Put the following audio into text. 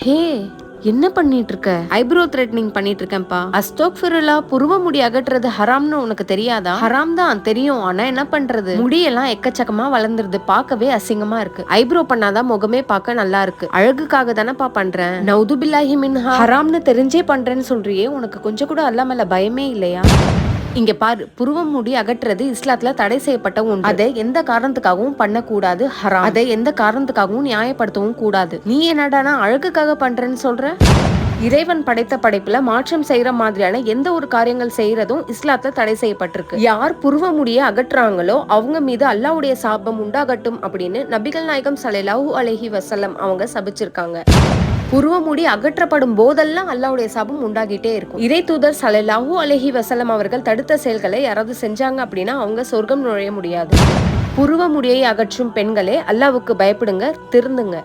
ஹே, என்ன பண்ணிட்டு இருக்க? ஐப்ரோ த்ரெட்னிங் பண்ணிட்டு இருக்கேன்ப்பா. அஸ்தோக்ஃபிருல்லா, புருவ முடி அகற்றுறது ஹராம்னு உனக்கு தெரியாதா? ஹராம் தான் தெரியும், ஆனா என்ன பண்றது? முடியெல்லாம் எக்கச்சக்கமா வளர்ந்துருது, பார்க்கவே அசிங்கமா இருக்கு. ஐப்ரோ பண்ணாதான் முகமே பார்க்க நல்லா இருக்கு. அழகுக்காக தானப்பா பண்றேன். நவுது பில்லாஹி மின்ஹா. ஹராம்னு தெரிஞ்சே பண்றேன்னு சொல்றியே, உனக்கு கொஞ்சம் கூட அல்லாஹ் மேல பயமே இல்லையா? இங்க பாரு, புருவம் முடி அகற்றுறது இஸ்லாத்துல தடை செய்யப்பட்ட ஒன்று. அதை எந்த காரணத்துக்காகவும் பண்ணக்கூடாது, ஹராம். அதை எந்த காரணத்துக்காகவும் நியாயப்படுத்தவும் கூடாது. நீ என்னடானா அழகுக்காக பண்றேன்னு சொல்ற? இறைவன் படைத்த படைப்புல மாற்றம் செய்யற மாதிரியான எந்த ஒரு காரியங்கள் செய்யறதும் இஸ்லாத்துல தடை செய்யப்பட்டிருக்கு. யார் புருவ முடியை அகற்றாங்களோ அவங்க மீது அல்லாஹ்வுடைய சாபம் உண்டாகட்டும் அப்படின்னு நபிகள் நாயகம் ஸல்லல்லாஹு அலைஹி வஸல்லம் அவங்க சபிச்சிருக்காங்க. புருவ முடி அகற்றப்படும் போதெல்லாம் அல்லாஹ்வுடைய சாபம் உண்டாகிட்டே இருக்கும். இறை தூதர் ஸல்லல்லாஹு அலைஹி வஸல்லம் அவர்கள் தடுத்த செயல்களை யாராவது செஞ்சாங்க அப்படின்னா அவங்க சொர்க்கம் நுழைய முடியாது. புருவ முடியை அகற்றும் பெண்களே, அல்லாஹ்வுக்கு பயப்படுங்க, திருந்துங்க.